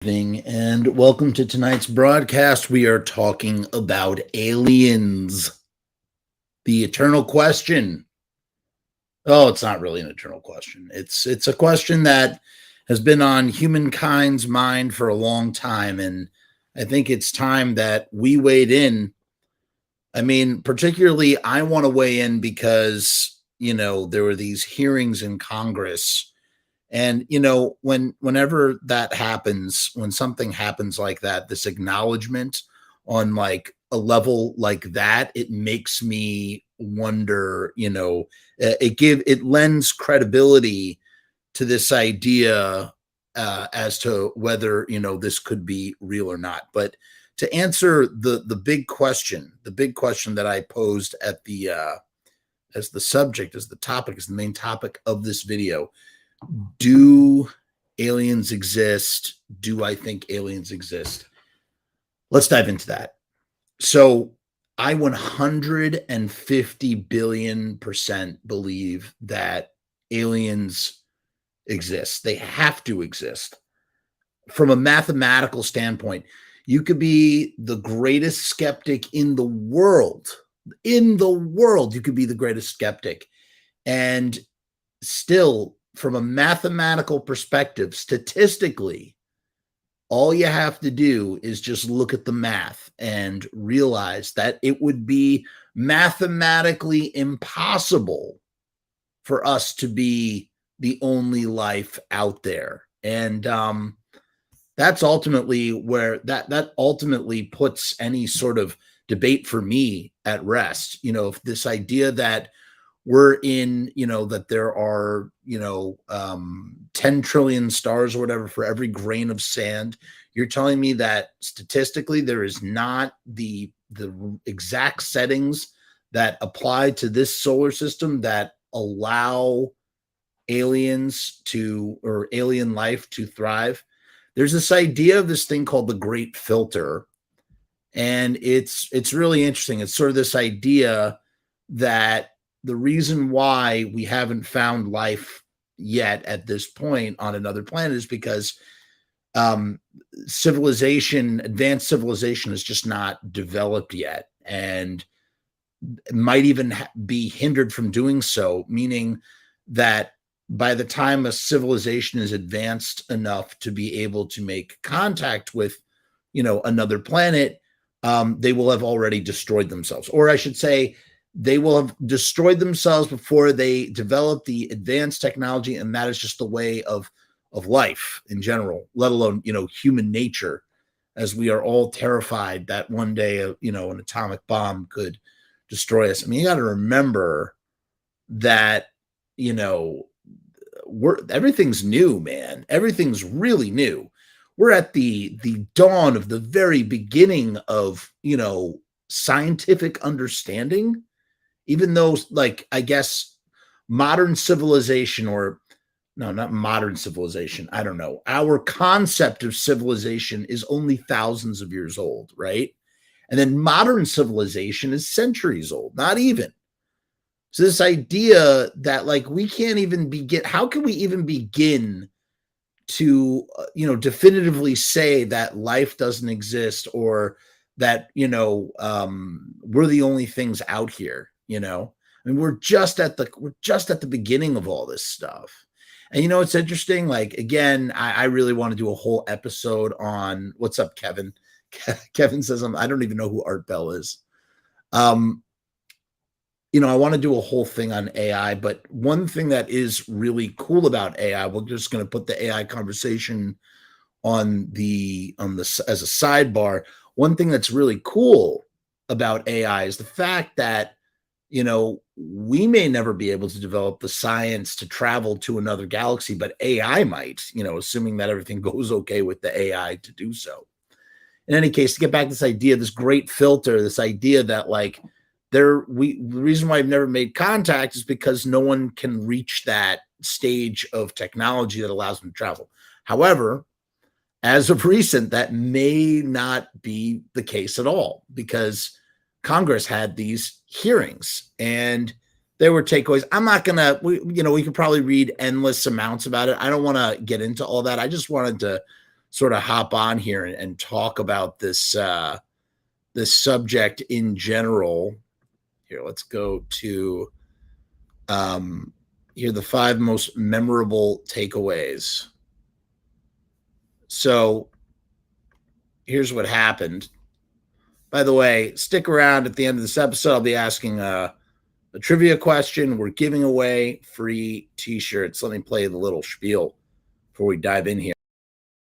Evening and welcome to tonight's broadcast. We are talking about aliens. The eternal question. Oh, it's not really an eternal question. It's a question that has been on humankind's mind for a long time, and I think it's time that we weighed in. I mean, particularly I want to weigh in because, there were these hearings in Congress. And whenever that happens, when something happens like that, this acknowledgement on like a level like that, it makes me wonder, it lends credibility to this idea as to whether, this could be real or not. But to answer the big question that I posed at the as the subject, as the topic, as the main topic of this video, do aliens exist? Do I think aliens exist? Let's dive into that. So I 150 billion% believe that aliens exist. They have to exist. From a mathematical standpoint, you could be the greatest skeptic in the world. In the world, you could be the greatest skeptic. And still, from a mathematical perspective, statistically, all you have to do is just look at the math and realize that it would be mathematically impossible for us to be the only life out there. And that's ultimately where that ultimately puts any sort of debate for me at rest. If this idea that we're in, that there are, 10 trillion stars or whatever for every grain of sand. You're telling me that statistically there is not the exact settings that apply to this solar system that allow aliens or alien life to thrive. There's this idea of this thing called the Great Filter. And it's really interesting. It's sort of this idea that the reason why we haven't found life yet at this point on another planet is because advanced civilization is just not developed yet, and might even be hindered from doing so, meaning that by the time a civilization is advanced enough to be able to make contact with, another planet, they will have already destroyed themselves. Or I should say, they will have destroyed themselves before they develop the advanced technology, and that is just the way of life in general, let alone, human nature, as we are all terrified that one day, an atomic bomb could destroy us. I mean, you got to remember that, everything's new, man. Everything's really new. We're at the dawn of the very beginning of, scientific understanding. Even though, like, I guess modern civilization, or no, not modern civilization, I don't know, our concept of civilization is only thousands of years old, right? And then modern civilization is centuries old, not even. So this idea that, like, we can't even begin, how can we even begin to, definitively say that life doesn't exist, or that, we're the only things out here, I mean, we're just at the beginning of all this stuff. And it's interesting. Like, again, I really want to do a whole episode on what's up, Kevin. Kevin says, I don't even know who Art Bell is. I want to do a whole thing on AI, but one thing that is really cool about AI, we're just going to put the AI conversation on the as a sidebar. One thing that's really cool about AI is the fact that, we may never be able to develop the science to travel to another galaxy, but AI might, assuming that everything goes okay with the AI to do so. In any case, to get back to this idea, this great filter, this idea that, like, the reason why I've never made contact is because no one can reach that stage of technology that allows them to travel. However, as of recent, that may not be the case at all, because Congress had these hearings and there were takeaways. I'm not going to, we could probably read endless amounts about it. I don't want to get into all that. I just wanted to sort of hop on here and talk about this this subject in general. Here, let's go to here are the 5 most memorable takeaways. So here's what happened. By the way, stick around at the end of this episode. I'll be asking a trivia question. We're giving away free t-shirts. Let me play the little spiel before we dive in here.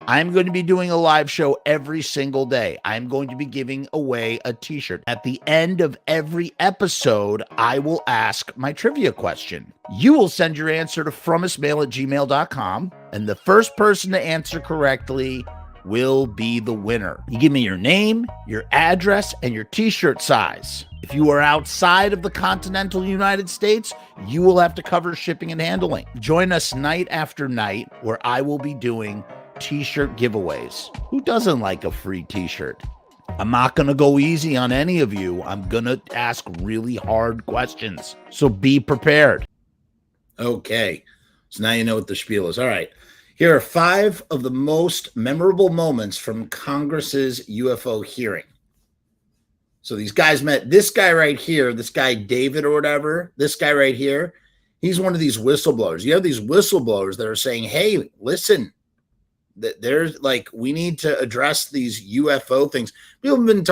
I'm going to be doing a live show every single day. I'm going to be giving away a t-shirt. At the end of every episode, I will ask my trivia question. You will send your answer to FrumessMAIL@gmail.com, and the first person to answer correctly will be the winner. You give me your name, your address, and your t-shirt size. If you are outside of the continental United States, you will have to cover shipping and handling. Join us night after night where I will be doing t-shirt giveaways. Who doesn't like a free t-shirt? I'm not going to go easy on any of you. I'm going to ask really hard questions. So be prepared. Okay. So now you know what the spiel is. All right. Here are 5 of the most memorable moments from Congress's UFO hearing. So these guys met this guy right here, this guy David or whatever, this guy right here. He's one of these whistleblowers. You have these whistleblowers that are saying, hey, listen, there's like, we need to address these UFO things. People have been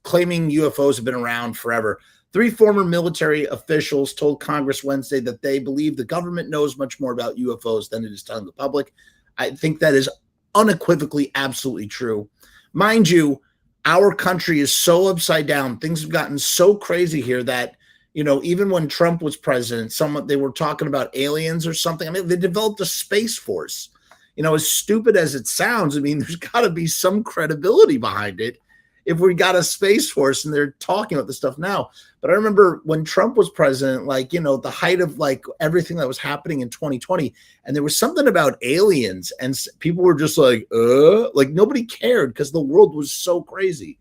claiming UFOs have been around forever. 3 former military officials told Congress Wednesday that they believe the government knows much more about UFOs than it is telling the public. I think that is unequivocally absolutely true. Mind you, our country is so upside down. Things have gotten so crazy here that, you know, even when Trump was president, they were talking about aliens or something. I mean, they developed a space force. You know, as stupid as it sounds, I mean, there's got to be some credibility behind it if we got a space force and they're talking about this stuff now. But I remember when Trump was president, like, you know, the height of like everything that was happening in 2020, and there was something about aliens and people were just like nobody cared because the world was so crazy.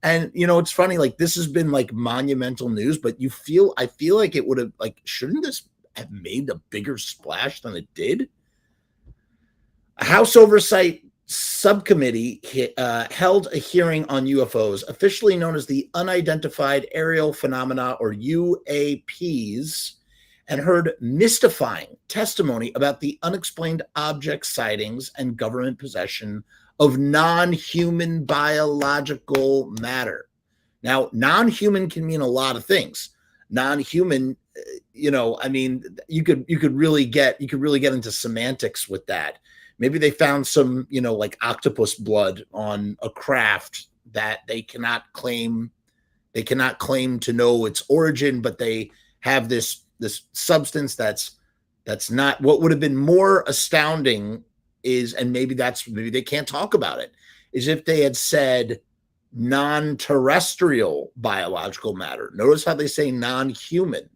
And, you know, it's funny, like this has been like monumental news, but I feel like it would have, like, shouldn't this have made a bigger splash than it did? A House Oversight subcommittee held a hearing on UFOs, officially known as the unidentified aerial phenomena, or UAPs, and heard mystifying testimony about the unexplained object sightings and government possession of non-human biological matter. Now, non-human can mean a lot of things. Non-human, you know, I mean, you could really get into semantics with that. Maybe they found some, you know, like octopus blood on a craft that they cannot claim to know its origin, but they have this substance that's not. What would have been more astounding is, and maybe they can't talk about it, is if they had said non-terrestrial biological matter. Notice how they say non-human.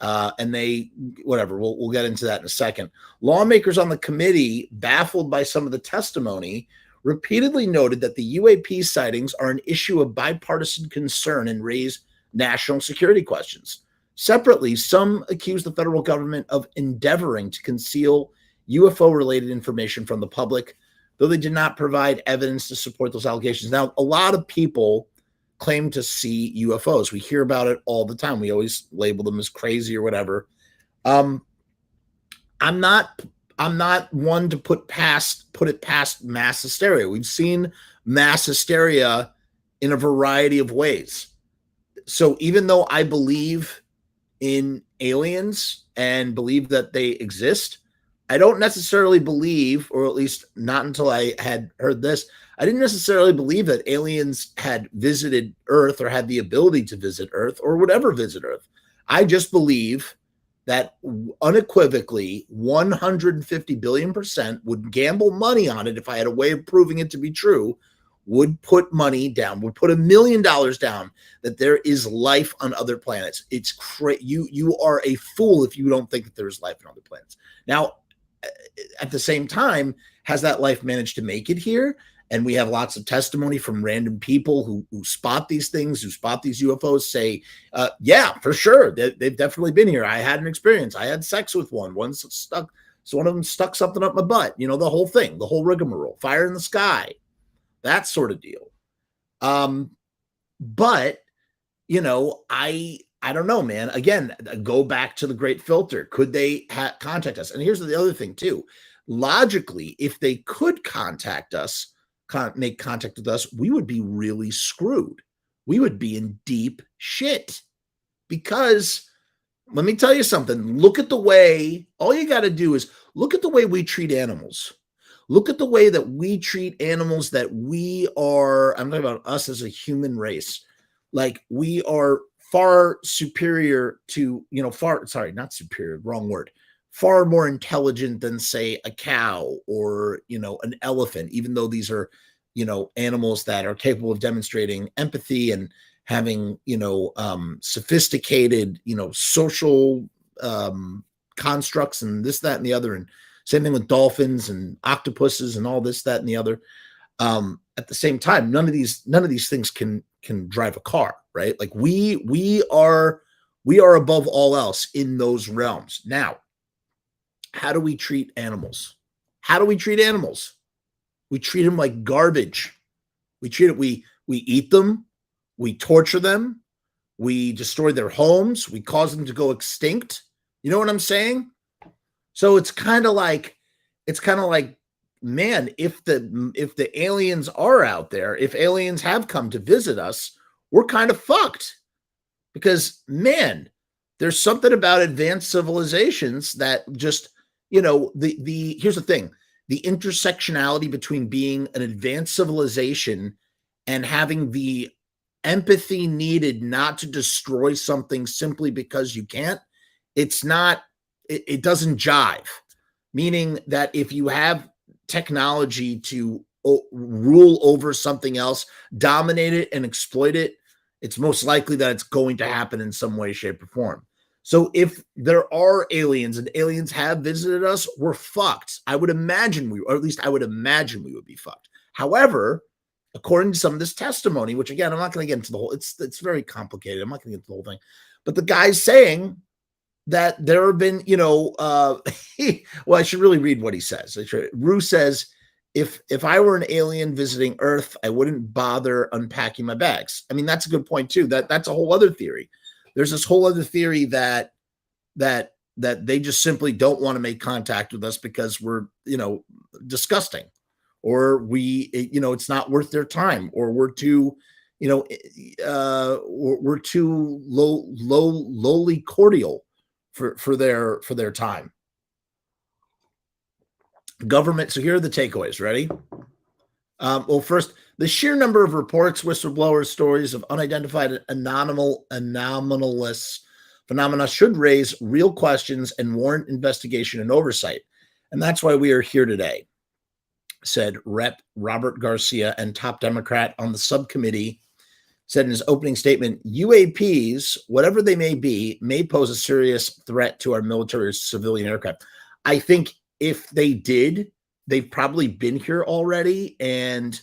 And they, whatever, we'll get into that in a second. Lawmakers on the committee, baffled by some of the testimony, repeatedly noted that the UAP sightings are an issue of bipartisan concern and raise national security questions. Separately, some accused the federal government of endeavoring to conceal UFO-related information from the public, though they did not provide evidence to support those allegations. Now, a lot of people claim to see UFOs. We hear about it all the time. We always label them as crazy or whatever. I'm not one to put it past mass hysteria. We've seen mass hysteria in a variety of ways. So even though I believe in aliens and believe that they exist, I don't necessarily believe, or at least not until I had heard this, I didn't necessarily believe that aliens had visited Earth or had the ability to visit Earth or would ever visit Earth. I just believe that unequivocally 150 billion% would gamble money on it if I had a way of proving it to be true, would put money down, would put $1 million down that there is life on other planets. It's crazy. You are a fool if you don't think that there's life on other planets. Now, at the same time, has that life managed to make it here? And we have lots of testimony from random people who spot these things, who spot these UFOs, say, yeah, for sure, they've definitely been here. I had an experience. I had sex with one. One's So one of them stuck something up my butt, the whole thing, the whole rigmarole, fire in the sky, that sort of deal. But I don't know, man. Again, go back to the great filter. Could they contact us? And here's the other thing too. Logically, if they could contact us, make contact with us, we would be really screwed. We would be in deep shit. Because let me tell you something. Look at the way, all you got to do is look at the way we treat animals. Look at the way that we treat animals that we are, I'm talking about us as a human race. Like we are far superior to, not superior, wrong word, far more intelligent than, say, a cow or, an elephant, even though these are, animals that are capable of demonstrating empathy and having, sophisticated, social constructs and this, that, and the other. And same thing with dolphins and octopuses and all this, that, and the other. At the same time, none of these things can drive a car, right? Like we are above all else in those realms. Now, how do we treat animals? We treat them like garbage. We eat them, we torture them, we destroy their homes, we cause them to go extinct. You know what I'm saying? So it's kind of like, man, if the aliens are out there, if aliens have come to visit us, we're kind of fucked. Because, man, there's something about advanced civilizations that just, here's the thing. The intersectionality between being an advanced civilization and having the empathy needed not to destroy something simply because you can't, it doesn't jive. Meaning that if you have technology to rule over something else, dominate it and exploit it, it's most likely that it's going to happen in some way, shape, or form. So if there are aliens and aliens have visited us, we're fucked. I would imagine we would be fucked. However, according to some of this testimony, which again, I'm not going to get into the whole, it's very complicated. I'm not going to get into the whole thing, but the guy's saying that there have been, well, I should really read what he says. Rue says, if I were an alien visiting Earth, I wouldn't bother unpacking my bags. I mean, that's a good point too. That's a whole other theory. There's this whole other theory that they just simply don't want to make contact with us because we're, disgusting, or it's not worth their time, or we're too, we're too lowly cordial for their time. Government. So here are the takeaways. Ready? Well, first, the sheer number of reports, whistleblower stories of unidentified anomalous phenomena should raise real questions and warrant investigation and oversight. And that's why we are here today, said Rep. Robert Garcia, and top Democrat on the subcommittee, said in his opening statement, UAPs, whatever they may be, may pose a serious threat to our military or civilian aircraft. I think if they did, they've probably been here already and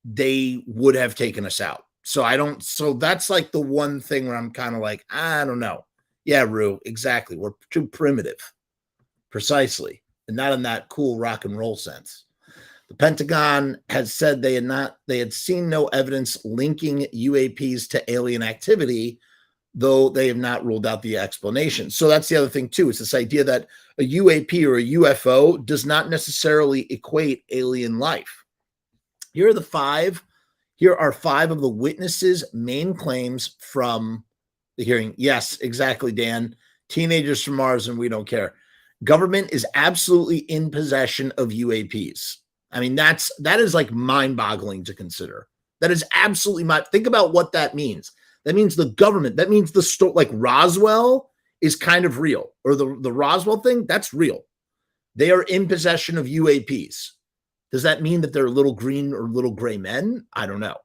they would have taken us out. So that's like the one thing where I'm kind of like, I don't know. Yeah, Rue, exactly. We're too primitive. Precisely. And not in that cool rock and roll sense. The Pentagon has said they had seen no evidence linking UAPs to alien activity, though they have not ruled out the explanation. So that's the other thing too. It's this idea that a UAP or a UFO does not necessarily equate alien life. Here are five of the witnesses' main claims from the hearing. Yes, exactly, Dan. Teenagers from Mars and we don't care. Government is absolutely in possession of UAPs. I mean, that is like mind-boggling to consider. That is absolutely think about what that means. That means the government, that means the story, like Roswell is kind of real, or the Roswell thing, that's real. They are in possession of UAPs. Does that mean that they're little green or little gray men? I don't know.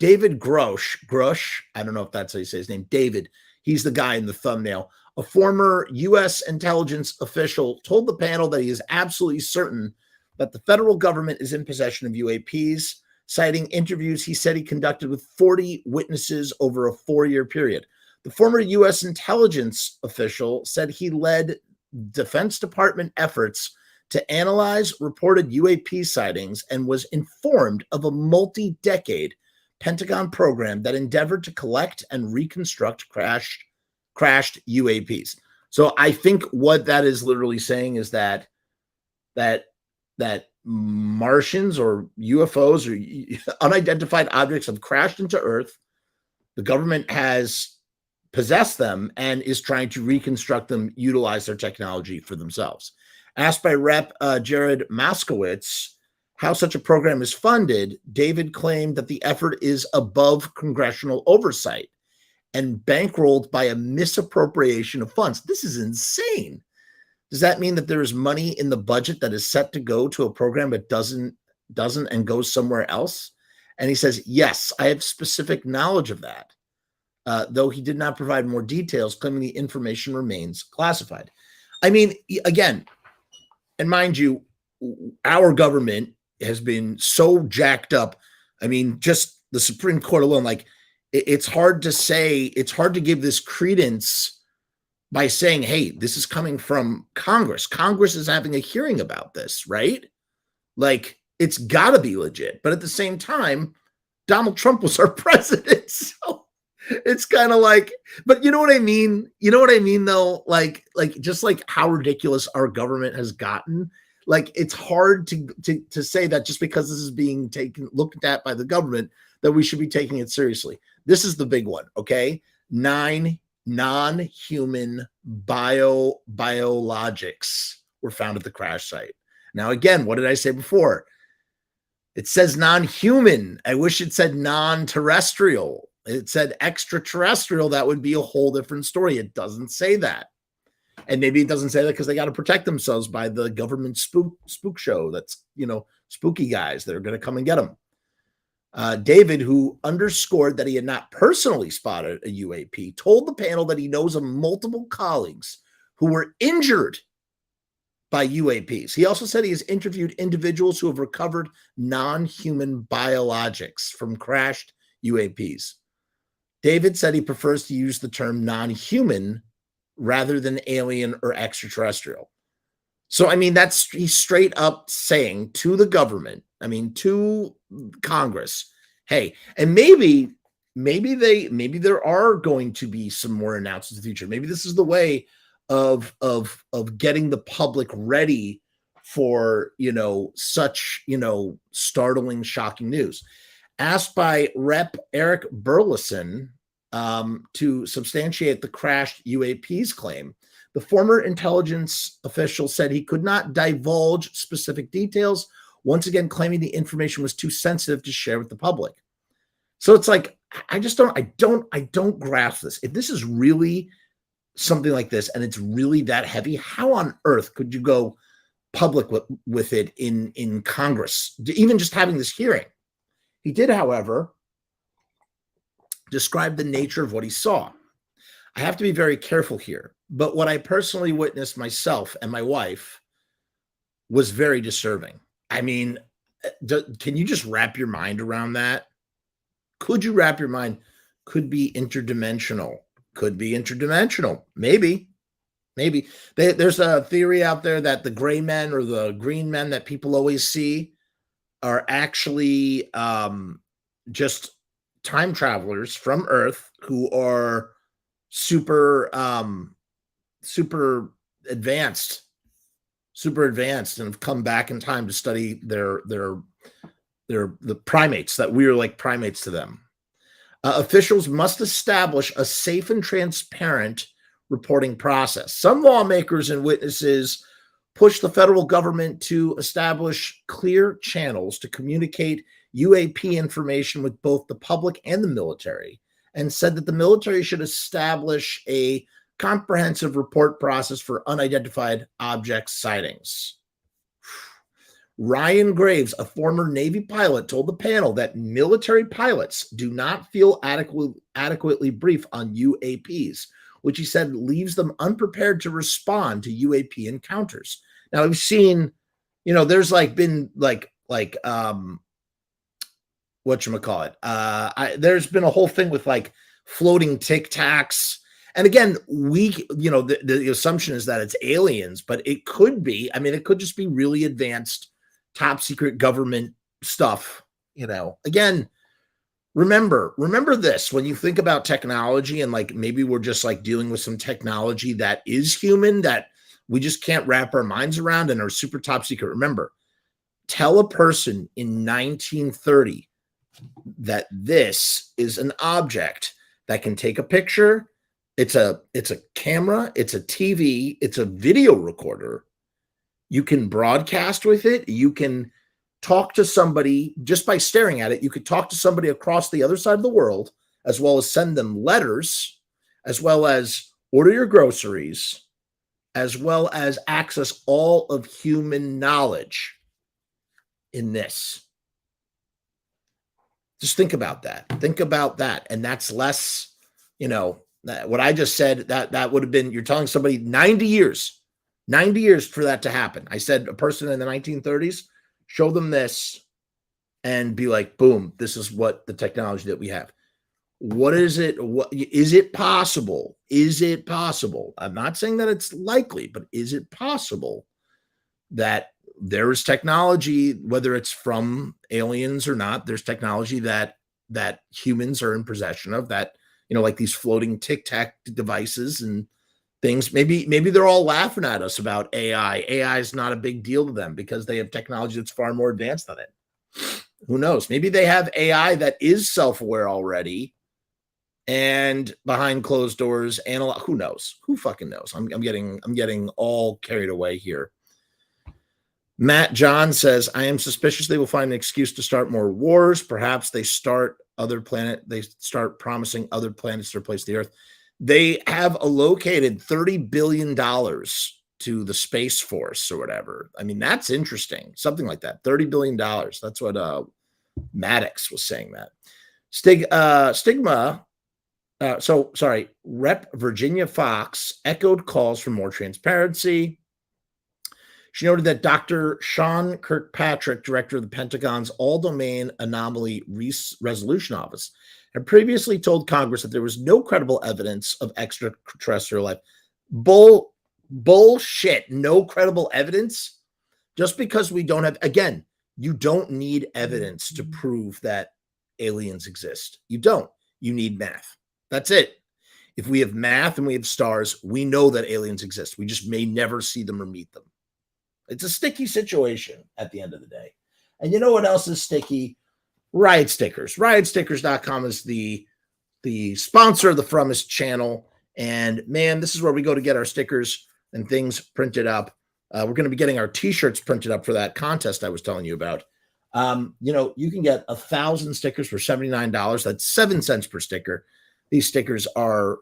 David Grush, I don't know if that's how you say his name, David, he's the guy in the thumbnail. A former U.S. intelligence official told the panel that he is absolutely certain that the federal government is in possession of UAPs, citing interviews he said he conducted with 40 witnesses over a 4-year period. The former U.S. intelligence official said he led Defense Department efforts to analyze reported UAP sightings and was informed of a multi-decade Pentagon program that endeavored to collect and reconstruct crashed UAPs. So I think what that is literally saying is that Martians or UFOs or unidentified objects have crashed into Earth. The government has possessed them and is trying to reconstruct them, utilize their technology for themselves. Asked by Rep. Jared Moskowitz how such a program is funded, David claimed that the effort is above congressional oversight and bankrolled by a misappropriation of funds. This is insane. Does that mean that there is money in the budget that is set to go to a program that doesn't and goes somewhere else? And he says, yes, I have specific knowledge of that, though he did not provide more details, claiming the information remains classified. I mean, again, and mind you, our government has been so jacked up. I mean, just the Supreme Court alone, like it's hard to give this credence by saying, hey, this is coming from Congress. Congress is having a hearing about this, right? Like, it's got to be legit. But at the same time, Donald Trump was our president. So it's kind of like, but you know what I mean? You know what I mean, though? Like just like how ridiculous our government has gotten. Like, it's hard to say that just because this is being looked at by the government, that we should be taking it seriously. This is the big one, okay? 9 non-human biologics were found at the crash site. Now, again, what did I say before? It says non-human. I wish it said non-terrestrial. It said extraterrestrial. That would be a whole different story. It doesn't say that. And maybe it doesn't say that because they got to protect themselves by the government spook show. That's, spooky guys that are going to come and get them. David, who underscored that he had not personally spotted a UAP, told the panel that he knows of multiple colleagues who were injured by UAPs. He also said he has interviewed individuals who have recovered non-human biologics from crashed UAPs. David said he prefers to use the term non-human rather than alien or extraterrestrial. So, I mean, he's straight up saying to the government, to Congress, hey, and maybe there are going to be some more announcements in the future. Maybe this is the way of getting the public ready for, such, startling, shocking news. Asked by Rep. Eric Burleson to substantiate the crashed UAPs claim, the former intelligence official said he could not divulge specific details, once again claiming the information was too sensitive to share with the public. So it's like, I don't grasp this. If this is really something like this and it's really that heavy, how on earth could you go public with it in Congress, even just having this hearing? He did, however, describe the nature of what he saw. I have to be very careful here, but what I personally witnessed myself and my wife was very disturbing. I mean, can you just wrap your mind around that? Could you wrap your mind? Could be interdimensional. Could be interdimensional. Maybe. There's a theory out there that the gray men or the green men that people always see are actually just time travelers from Earth who are super advanced and have come back in time to study the primates, that we are like primates to them. Officials must establish a safe and transparent reporting process. Some lawmakers and witnesses push the federal government to establish clear channels to communicate UAP information with both the public and the military, and said that the military should establish a comprehensive report process for unidentified object sightings. Ryan Graves, a former Navy pilot, told the panel that military pilots do not feel adequately briefed on UAPs, which he said leaves them unprepared to respond to UAP encounters. Now, we've seen, there's been whatchamacallit? There's been a whole thing with floating Tic Tacs And again, the assumption is that it's aliens, but it could be. I mean, it could just be really advanced, top secret government stuff. Again, remember this when you think about technology, and like maybe we're just like dealing with some technology that is human that we just can't wrap our minds around and are super top secret. Remember, tell a person in 1930 that this is an object that can take a picture. It's a camera, it's a TV, it's a video recorder. You can broadcast with it. You can talk to somebody just by staring at it. You could talk to somebody across the other side of the world, as well as send them letters, as well as order your groceries, as well as access all of human knowledge in this. Just think about that. Think about that. And that's less, what I just said, that would have been, you're telling somebody 90 years for that to happen. I said a person in the 1930s, show them this and be like, boom, this is what the technology that we have. What is it? What is it possible? Is it possible? I'm not saying that it's likely, but is it possible that there is technology, whether it's from aliens or not, there's technology that humans are in possession of, that, like these floating Tic Tac devices and things. Maybe they're all laughing at us about AI. AI is not a big deal to them because they have technology that's far more advanced than it. Who knows? Maybe they have AI that is self-aware already, and behind closed doors, who knows? Who fucking knows? I'm getting all carried away here. Matt John says, I am suspicious they will find an excuse to start more wars. Perhaps they start promising other planets to replace the Earth. They have allocated $30 billion to the Space Force or whatever. I mean, that's interesting. Something like that. $30 billion. That's what Maddox was saying that. Rep. Virginia Fox echoed calls for more transparency. She noted that Dr. Sean Kirkpatrick, director of the Pentagon's All-Domain Anomaly Resolution Office, had previously told Congress that there was no credible evidence of extraterrestrial life. Bullshit. No credible evidence. Just because we don't have, again, you don't need evidence to prove that aliens exist. You don't. You need math. That's it. If we have math and we have stars, we know that aliens exist. We just may never see them or meet them. It's a sticky situation at the end of the day. And you know what else is sticky? Riot Stickers. RiotStickers.com is the sponsor of the Frumess channel. And man, this is where we go to get our stickers and things printed up. We're going to be getting our t-shirts printed up for that contest I was telling you about. You can get 1,000 stickers for $79. That's 7 cents per sticker. These stickers are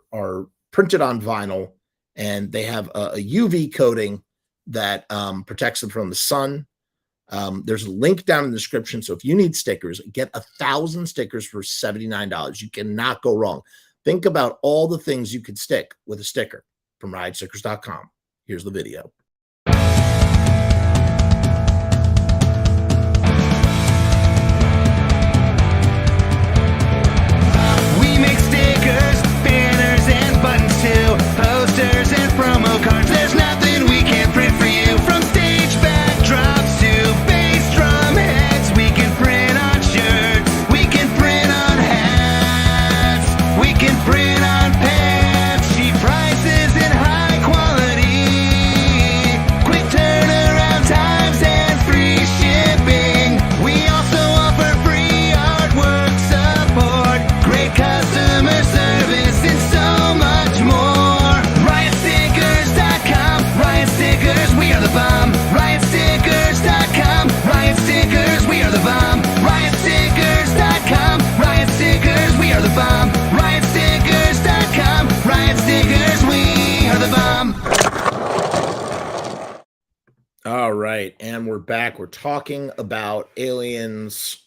printed on vinyl, and they have a UV coating that protects them from the sun. There's a link down in the description. So if you need stickers, get 1,000 stickers for $79. You cannot go wrong. Think about all the things you could stick with a sticker from RiotStickers.com. Here's the video. We make stickers, banners, and buttons too, posters and promo cards. There's nothing we can't print for you. From stage backdrops to bass drum heads, we can print on shirts, we can print on hats, we can print on pants. Cheap prices and high quality, quick turnaround times and free shipping. We also offer free artwork support, great customer service, and so much more. RiotStickers.com, Riot Stickers, we are the bomb. RiotStickers.com, Riot Stickers, we are the bomb. RiotStickers.com, Riot Stickers, we are the bomb. RiotStickers.com, Riot Stickers, we are the bomb. All right, and we're back. We're talking about aliens.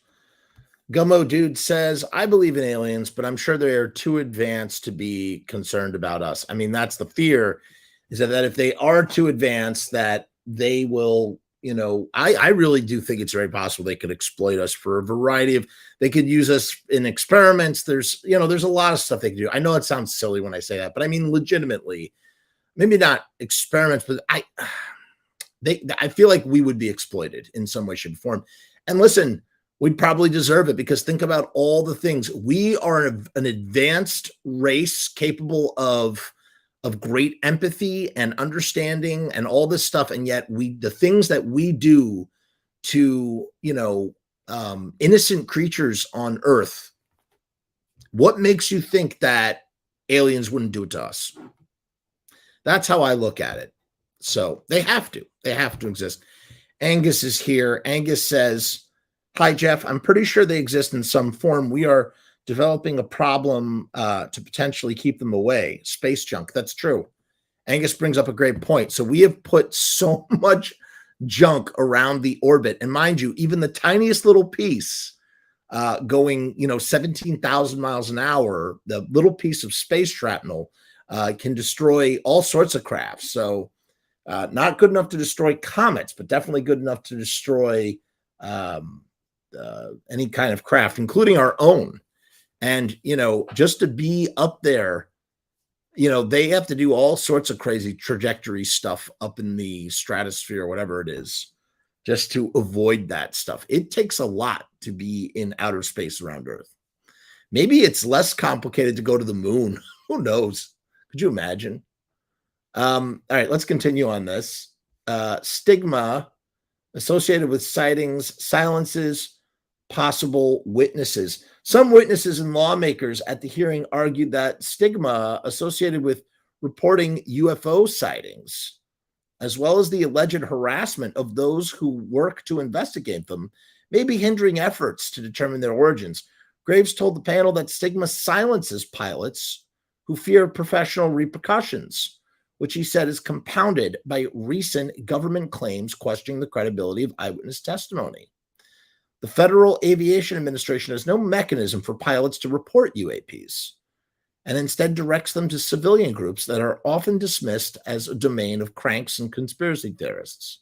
Gummo Dude says, I believe in aliens, but I'm sure they are too advanced to be concerned about us. I mean, that's the fear, is that if they are too advanced, that they will I really do think it's very possible they could exploit us for a variety of, they could use us in experiments. There's a lot of stuff they can do. I know it sounds silly when I say that, but I mean, legitimately, maybe not experiments, but I feel like we would be exploited in some way, shape, or form. And listen, we'd probably deserve it, because think about all the things. We are an advanced race capable of great empathy and understanding and all this stuff. And yet the things that we do to, innocent creatures on Earth, what makes you think that aliens wouldn't do it to us? That's how I look at it. So they have to exist. Angus is here. Angus says, "Hi, Jeff. I'm pretty sure they exist in some form. We are developing a problem to potentially keep them away. Space junk." That's true. Angus brings up a great point. So we have put so much junk around the orbit. And mind you, even the tiniest little piece going, 17,000 miles an hour, the little piece of space shrapnel can destroy all sorts of craft. So not good enough to destroy comets, but definitely good enough to destroy any kind of craft, including our own. And, just to be up there, they have to do all sorts of crazy trajectory stuff up in the stratosphere, whatever it is, just to avoid that stuff. It takes a lot to be in outer space around Earth. Maybe it's less complicated to go to the moon. Who knows? Could you imagine? All right, let's continue on this. Stigma associated with sightings silences possible witnesses. Some witnesses and lawmakers at the hearing argued that stigma associated with reporting UFO sightings, as well as the alleged harassment of those who work to investigate them, may be hindering efforts to determine their origins. Graves told the panel that stigma silences pilots who fear professional repercussions, which he said is compounded by recent government claims questioning the credibility of eyewitness testimony. The Federal Aviation Administration has no mechanism for pilots to report UAPs, and instead directs them to civilian groups that are often dismissed as a domain of cranks and conspiracy theorists.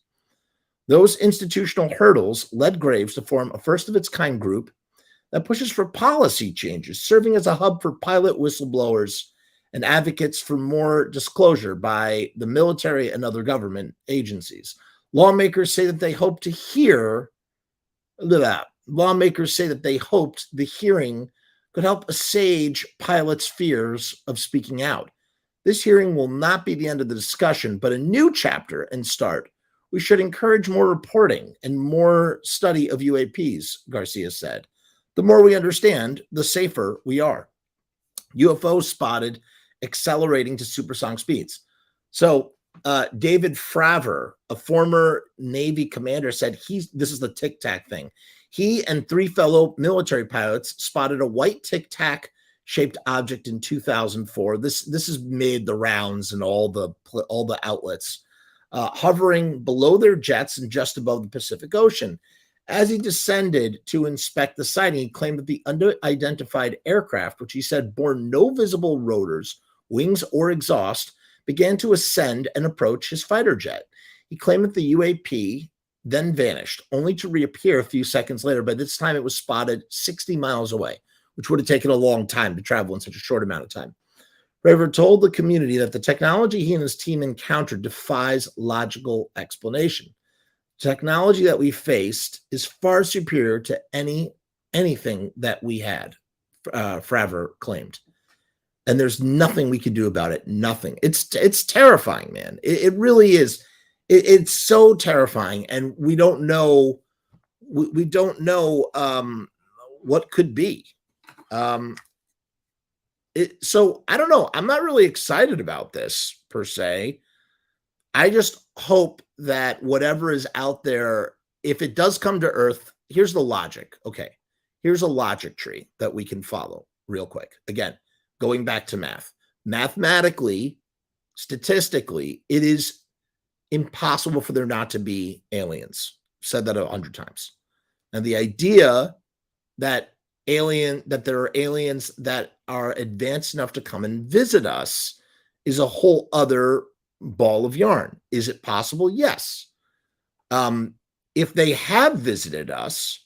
Those institutional hurdles led Graves to form a first-of-its-kind group that pushes for policy changes, serving as a hub for pilot whistleblowers and advocates for more disclosure by the military and other government agencies. Lawmakers say that they hope to hear Lawmakers say that they hoped the hearing could help assuage pilots' fears of speaking out. This hearing will not be the end of the discussion, but a new chapter and start. We should encourage more reporting and more study of UAPs, Garcia said. The more we understand, the safer we are. UFOs spotted accelerating to supersonic speeds. So David Fravor, a former Navy commander, said this is the Tic Tac thing. He and 3 fellow military pilots spotted a white Tic Tac shaped object in 2004. This has made the rounds and all the outlets, hovering below their jets and just above the Pacific Ocean. As he descended to inspect the sighting, he claimed that the unidentified aircraft, which he said bore no visible rotors, wings, or exhaust, began to ascend and approach his fighter jet. He claimed that the UAP then vanished, only to reappear a few seconds later. By this time, it was spotted 60 miles away, which would have taken a long time to travel in such a short amount of time. Raver told the community that the technology he and his team encountered defies logical explanation. Technology that we faced is far superior to anything that we had, Fravor claimed. And there's nothing we can do about it. Nothing. It's terrifying, man. It really is. It's so terrifying, and we don't know. We don't know what could be. So I don't know. I'm not really excited about this per se. I just hope that whatever is out there, if it does come to Earth, here's the logic. Okay, here's a logic tree that we can follow real quick. Again, going back to math. Mathematically, statistically, it is impossible for there not to be aliens. I've said that 100 times. And the idea that there are aliens that are advanced enough to come and visit us is a whole other ball of yarn. Is it possible? Yes. If they have visited us,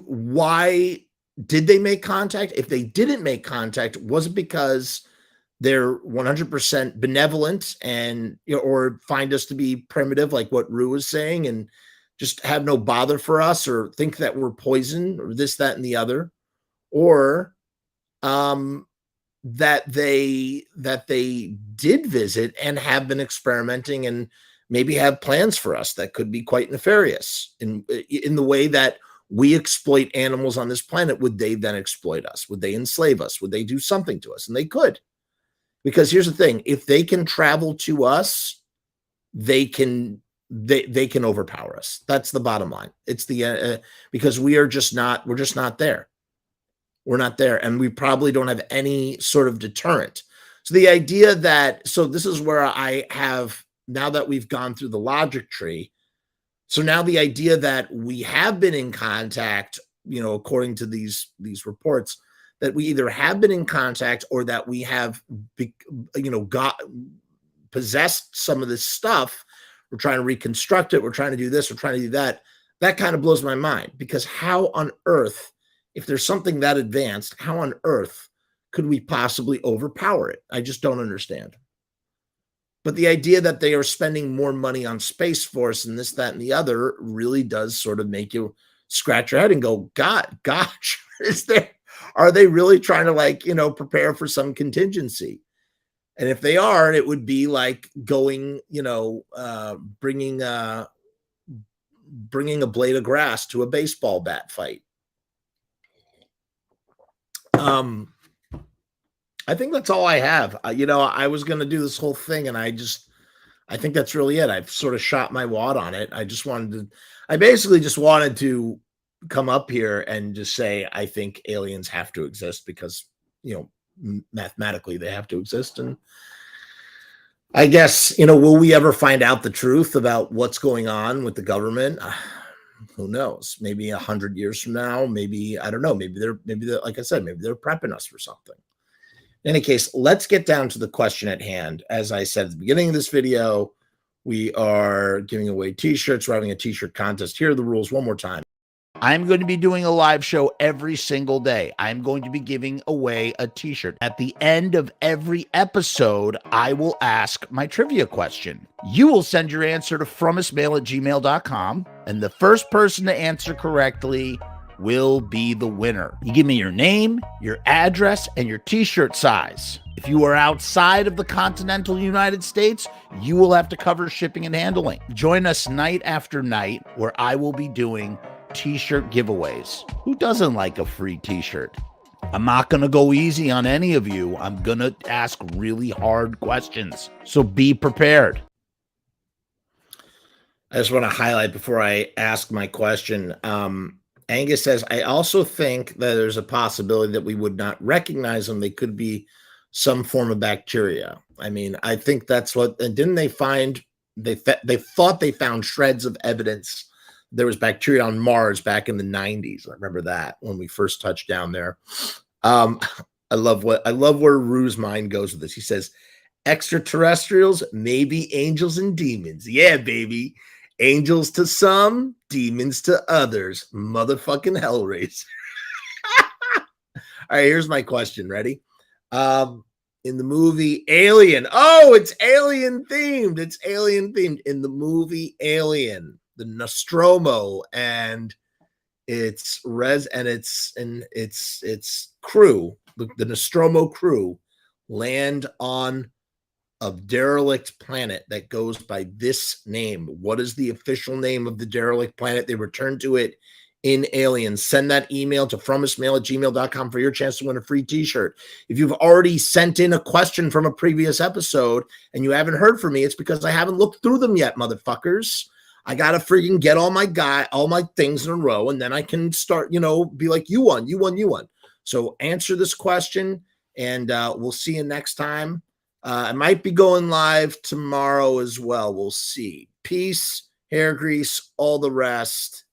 why did they make contact? If they didn't make contact, was it because they're 100% benevolent and or find us to be primitive, like what Rue was saying, and just have no bother for us, or think that we're poison, or this, that, and the other, or that they did visit and have been experimenting and maybe have plans for us that could be quite nefarious in the way that we exploit animals on this planet. Would they then exploit us? Would they enslave us? Would they do something to us? And they could, because here's the thing: if they can travel to us, they can overpower us. That's the bottom line. It's the because we're just not there. We're not there, and we probably don't have any sort of deterrent. So the idea that, so this is where I have, now that we've gone through the logic tree, so now the idea that we have been in contact, according to these reports, that we either have been in contact or that we have, got possessed some of this stuff. We're trying to reconstruct it. We're trying to do this. We're trying to do that. That kind of blows my mind, because how on earth, if there's something that advanced, how on earth could we possibly overpower it? I just don't understand. But the idea that they are spending more money on Space Force and this, that, and the other really does sort of make you scratch your head and go, gosh, are they really trying to prepare for some contingency? And if they are, it would be like going, bringing a blade of grass to a baseball bat fight. I think that's all I have. I was going to do this whole thing, and I think that's really it. I've sort of shot my wad on it. I basically just wanted to come up here and just say, I think aliens have to exist because, mathematically they have to exist. And I guess, will we ever find out the truth about what's going on with the government? Who knows? Maybe 100 years from now, maybe, I don't know. Maybe they're, like I said, maybe they're prepping us for something. In any case, let's get down to the question at hand. As I said at the beginning of this video, we are giving away t-shirts. We're having a t-shirt contest. Here are the rules one more time. I'm going to be doing a live show every single day. I'm going to be giving away a t-shirt. At the end of every episode, I will ask my trivia question. You will send your answer to FrumessMAIL@gmail.com, and the first person to answer correctly will be the winner. You give me your name, your address, and your t-shirt size. If you are outside of the continental United States, you will have to cover shipping and handling. Join us night after night, where I will be doing t-shirt giveaways. Who doesn't like a free t-shirt? I'm not going to go easy on any of you. I'm going to ask really hard questions. So be prepared. I just want to highlight before I ask my question. Angus says, I also think that there's a possibility that we would not recognize them. They could be some form of bacteria. I mean, I think that's what, and didn't they find, they thought they found shreds of evidence there was bacteria on Mars back in the 90s. I remember that when we first touched down there. I love where Rue's mind goes with this. He says, extraterrestrials, maybe angels and demons. Yeah, baby. Angels to some, demons to others. Motherfucking Hellraiser. All right, here's my question. Ready? In the movie Alien. Oh, it's alien themed. It's alien themed. In the movie Alien, the Nostromo and its crew, the Nostromo crew, land on a derelict planet that goes by this name. What is the official name of the derelict planet? They return to it in Alien. Send that email to FrumessMAIL@gmail.com for your chance to win a free t-shirt. If you've already sent in a question from a previous episode and you haven't heard from me, it's because I haven't looked through them yet, motherfuckers. I gotta freaking get all my things in a row, and then I can start, be like, you won. So answer this question, and we'll see you next time. I might be going live tomorrow as well. We'll see. Peace, hair grease, all the rest.